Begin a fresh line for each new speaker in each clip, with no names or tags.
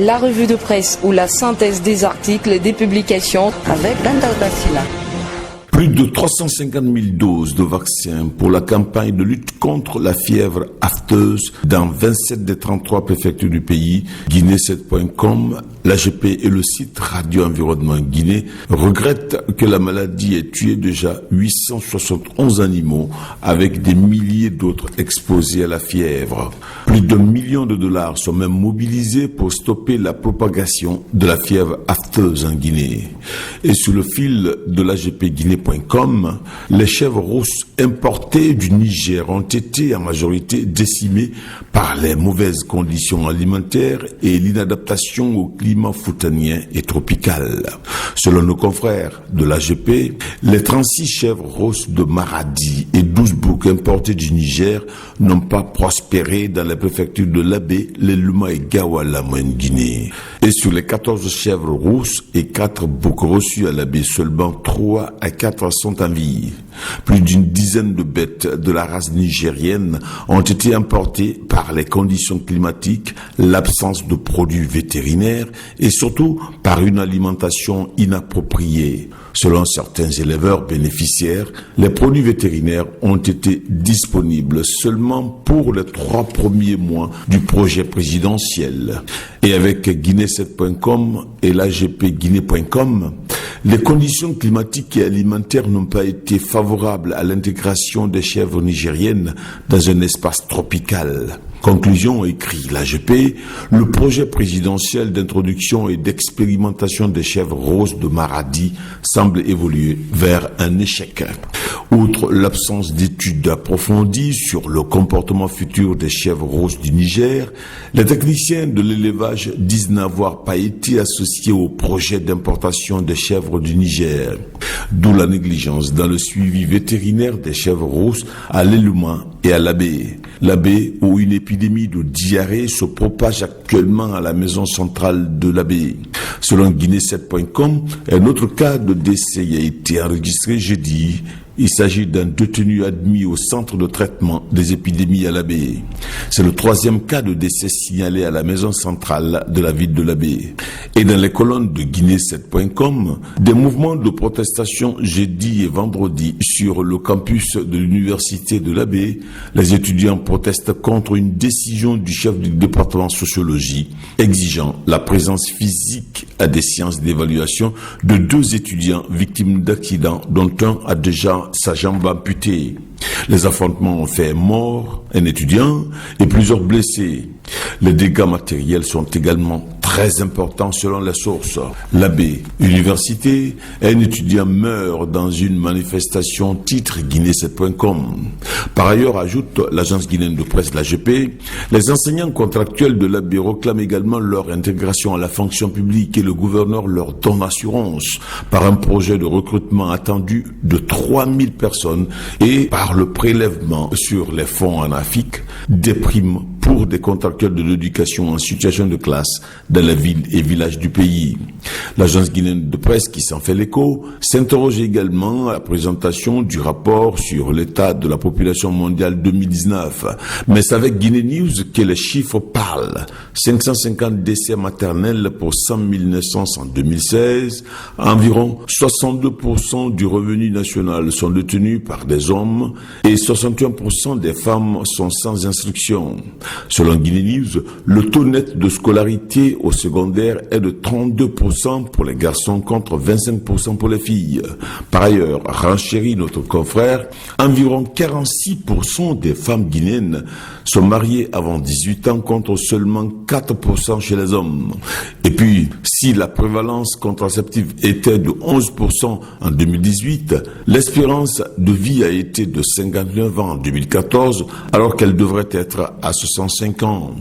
la revue de presse ou la synthèse des articles des publications avec Dandauda Silla.
Plus de 350 000 doses de vaccins pour la campagne de lutte contre la fièvre afteuse dans 27 des 33 préfectures du pays. Guinée7.com, l'AGP et le site Radio Environnement Guinée regrettent que la maladie ait tué déjà 871 animaux avec des milliers d'autres exposés à la fièvre. Plus d'$1 million sont même mobilisés pour stopper la propagation de la fièvre afteuse en Guinée. Et sur le fil de l'AGP Guinée.com, les chèvres rousses importées du Niger ont été en majorité décimées par les mauvaises conditions alimentaires et l'inadaptation au climat foutanien et tropical. Selon nos confrères de l'AGP, les 36 chèvres rousses de Maradi et 12 boucs importés du Niger n'ont pas prospéré dans les préfectures de Labé, l'Eluma et Gawala, en Guinée. Et sur les 14 chèvres rousses et 4 boucs reçus à Labé, seulement 3 à 4 sont en vie. Plus d'une dizaine de bêtes de la race nigérienne ont été importées par les conditions climatiques, l'absence de produits vétérinaires et surtout par une alimentation inappropriée. Selon certains éleveurs bénéficiaires, les produits vétérinaires ont été disponibles seulement pour les 3 premiers mois du projet présidentiel. Et avec Guinée7.com et l'AGP Guinée.com, les conditions climatiques et alimentaires n'ont pas été favorables à l'intégration des chèvres nigériennes dans un espace tropical. Conclusion, écrit l'AGP, le projet présidentiel d'introduction et d'expérimentation des chèvres roses de Maradi semble évoluer vers un échec. Outre l'absence d'études approfondies sur le comportement futur des chèvres roses du Niger, les techniciens de l'élevage disent n'avoir pas été associés au projet d'importation des chèvres du Niger. D'où la négligence dans le suivi vétérinaire des chèvres roses à l'Eluma et à Labé. Labé, où une épidémie de diarrhée se propage actuellement à la maison centrale de Labé. Selon Guinée7.com, un autre cas de décès a été enregistré jeudi. Il s'agit d'un détenu admis au centre de traitement des épidémies à Labé. C'est le 3e cas de décès signalé à la maison centrale de la ville de Labé. Et dans les colonnes de Guinée7.com, des mouvements de protestation jeudi et vendredi sur le campus de l'université de Labé. Les étudiants protestent contre une décision du chef du département de sociologie exigeant la présence physique à des séances d'évaluation de 2 étudiants victimes d'accidents dont un a déjà sa jambe amputée. Les affrontements ont fait mort, un étudiant et plusieurs blessés. Les dégâts matériels sont également très importants selon les sources. Labé, université, un étudiant meurt dans une manifestation, titre Guinée7.com. Par ailleurs, ajoute l'agence guinéenne de presse, l'AGP, les enseignants contractuels de Labé réclament également leur intégration à la fonction publique et le gouverneur leur donne assurance par un projet de recrutement attendu de 3000 personnes et par le prélèvement sur les fonds en Afrique des primes pour des contractuels de l'éducation en situation de classe dans les villes et villages du pays. L'agence guinéenne de presse, qui s'en fait l'écho, s'interroge également à la présentation du rapport sur l'état de la population mondiale 2019. Mais c'est avec Guinée News que les chiffres parlent. 550 décès maternels pour 100 000 naissances en 2016. Environ 62% du revenu national sont détenus par des hommes et 61% des femmes sont sans instruction. Selon Guinée News, le taux net de scolarité au secondaire est de 32% pour les garçons contre 25% pour les filles. Par ailleurs, renchérit notre confrère, environ 46% des femmes guinéennes sont mariées avant 18 ans contre seulement 4% chez les hommes. Et puis, si la prévalence contraceptive était de 11% en 2018, l'espérance de vie a été de 59 ans en 2014, alors qu'elle devrait être à 65 ans.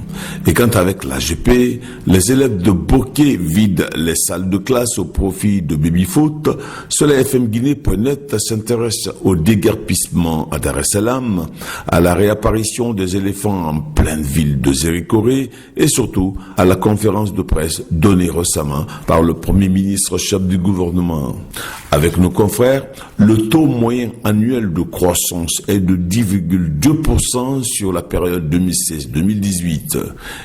Et quant avec l'AGP, les élèves de Bokeh vident les salles de classe au profit de baby-foot. Soleil FM Guinée.net s'intéresse au déguerpissement à Dar es Salaam, à la réapparition des éléphants en pleine ville de Zérychoré et surtout à la conférence de presse donnée récemment par le Premier ministre chef du gouvernement. Avec nos confrères, le taux moyen annuel de croissance est de 10,2% sur la période 2016-2018.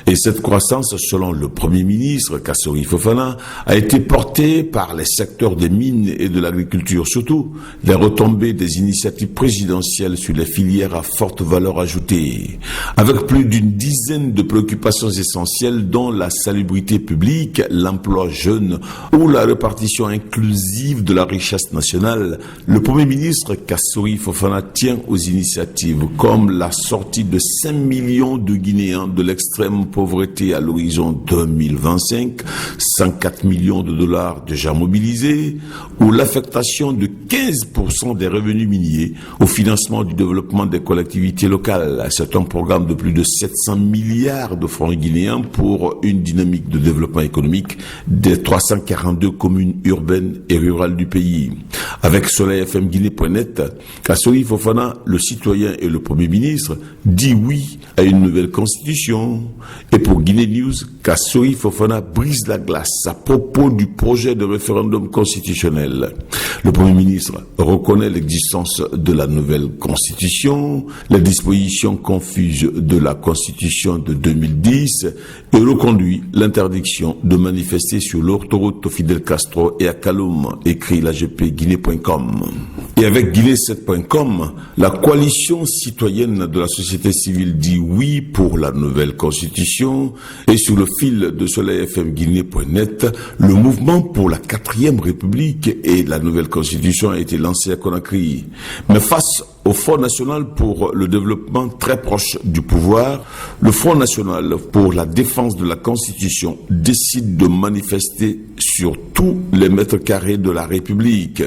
Et cette croissance, selon le Premier Premier ministre, Kassori Fofana, a été porté par les secteurs des mines et de l'agriculture, surtout les retombées des initiatives présidentielles sur les filières à forte valeur ajoutée. Avec plus d'une dizaine de préoccupations essentielles dont la salubrité publique, l'emploi jeune ou la répartition inclusive de la richesse nationale, le Premier ministre Kassori Fofana tient aux initiatives comme la sortie de 5 millions de Guinéens de l'extrême pauvreté à l'horizon 2025, 104 millions de dollars déjà mobilisés, ou l'affectation de 15% des revenus miniers au financement du développement des collectivités locales. C'est un programme de plus de 700 milliards de francs guinéens pour une dynamique de développement économique des 342 communes urbaines et rurales du pays. Avec soleilfmguinée.net, Kassori Fofana, le citoyen et le Premier ministre, dit oui à une nouvelle constitution. Et pour Guinée News, Kassori Fofana brise la glace à propos du projet de référendum constitutionnel. Le Premier ministre reconnaît l'existence de la nouvelle constitution, les dispositions confuses de la constitution de 2010 et reconduit l'interdiction de manifester sur l'autoroute Fidel Castro et à Kaloum, écrit l'AGP Guinée.com. Et avec Guinée7.com, la coalition citoyenne de la société civile dit oui pour la nouvelle constitution, et sur le fil de soleilfmguinée.net, le mouvement pour la 4e République et la nouvelle constitution a été lancé à Conakry. Mais face au Front National pour le développement très proche du pouvoir, le Front National pour la défense de la Constitution décide de manifester sur tous les mètres carrés de la République.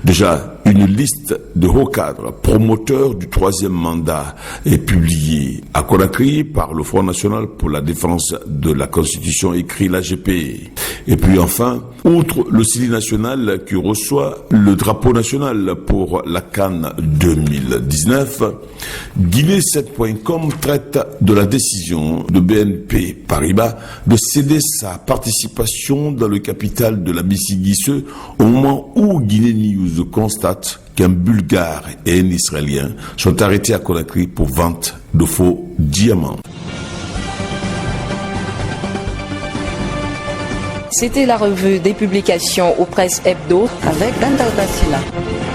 Déjà, une liste de hauts cadres promoteurs du 3e mandat est publiée à Conakry par le Front National pour la défense de la Constitution, écrit l'AGP. Et puis enfin, outre le CILI national qui reçoit le drapeau national pour la CAN 2019, Guinée7.com traite de la décision de BNP Paribas de céder sa participation dans le capital de la BICI au moment où Guinée News constate qu'un Bulgare et un Israélien sont arrêtés à Conakry pour vente de faux diamants.
C'était la revue des publications aux presses hebdo avec Dandal Bassila.